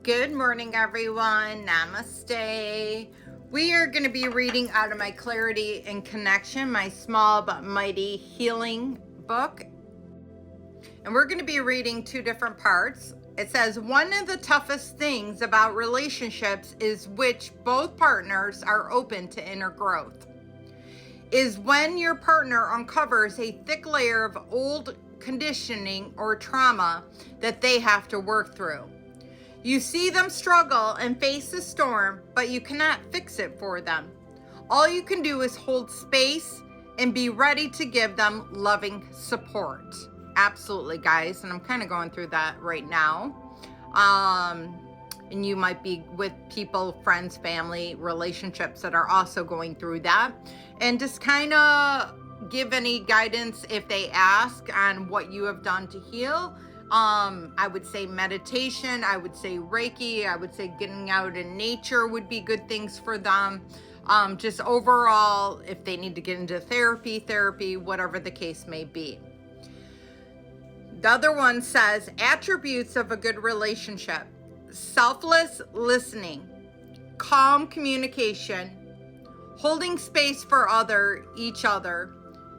Good morning, everyone. Namaste. We are going to be reading out of my Clarity and Connection, my small but mighty healing book. And we're going to be reading two different parts. It says, one of the toughest things about relationships is which both partners are open to inner growth. Is when your partner uncovers a thick layer of old conditioning or trauma that they have to work through. You see them struggle and face the storm, but you cannot fix it for them. All you can do is hold space and be ready to give them loving support. Absolutely, guys. And I'm kind of going through that right now. And you might be with people, friends, family, relationships that are also going through that. And just kind of give any guidance if they ask on what you have done to heal. I would say meditation, I would say Reiki, I would say getting out in nature would be good things for them. Just overall, if they need to get into therapy, whatever the case may be. The other one says, attributes of a good relationship: selfless listening, calm communication, holding space for each other,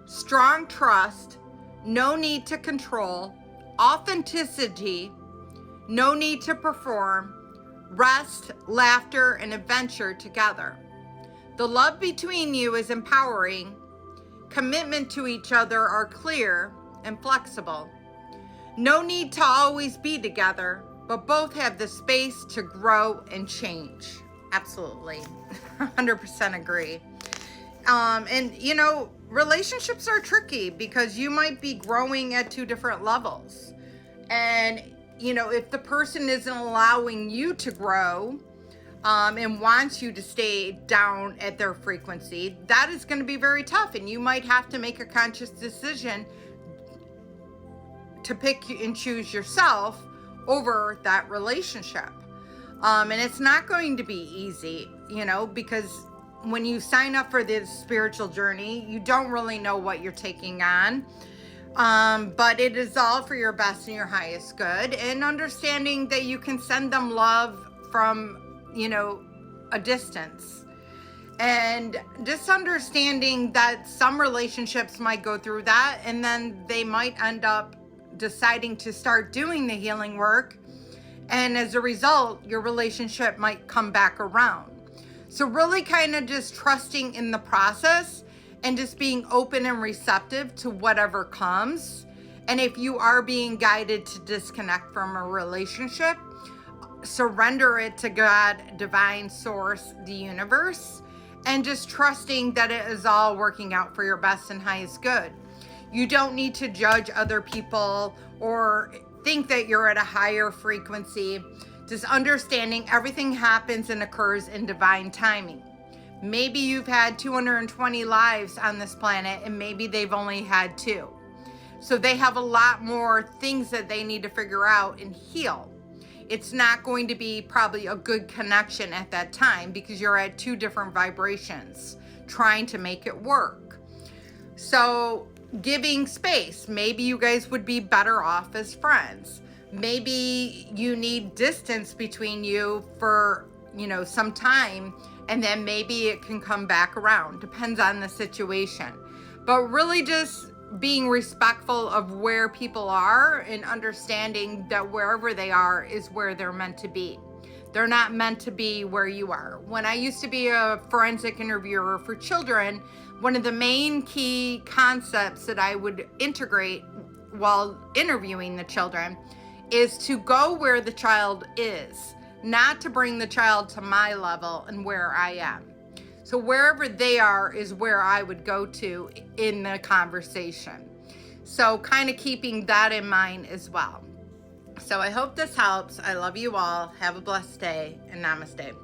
strong trust, no need to control, authenticity, no need to perform, rest, laughter, and adventure together. The love between you is empowering. Commitment to each other are clear and flexible. No need to always be together, but both have the space to grow and change. Absolutely. 100% agree. And you know, relationships are tricky because you might be growing at two different levels. And, you know, if the person isn't allowing you to grow and wants you to stay down at their frequency, that is going to be very tough. And you might have to make a conscious decision to pick and choose yourself over that relationship. And it's not going to be easy, you know, because when you sign up for this spiritual journey, you don't really know what you're taking on. But it is all for your best and your highest good, and understanding that you can send them love from, you know, a distance. And just understanding that some relationships might go through that, and then they might end up deciding to start doing the healing work. And as a result, your relationship might come back around. So really kind of just trusting in the process and just being open and receptive to whatever comes. And if you are being guided to disconnect from a relationship, surrender it to God, divine source, the universe, and just trusting that it is all working out for your best and highest good. You don't need to judge other people or think that you're at a higher frequency. Just understanding everything happens and occurs in divine timing. Maybe you've had 220 lives on this planet and maybe they've only had 2. So they have a lot more things that they need to figure out and heal. It's not going to be probably a good connection at that time because you're at 2 different vibrations trying to make it work. So giving space, maybe you guys would be better off as friends. Maybe you need distance between you for, you know, some time, and then maybe it can come back around. Depends on the situation. But really just being respectful of where people are and understanding that wherever they are is where they're meant to be. They're not meant to be where you are. When I used to be a forensic interviewer for children, one of the main key concepts that I would integrate while interviewing the children is to go where the child is, not to bring the child to my level and where I am. So wherever they are is where I would go to in the conversation. So kind of keeping that in mind as well. So I hope this helps. I love you all. Have a blessed day, and namaste.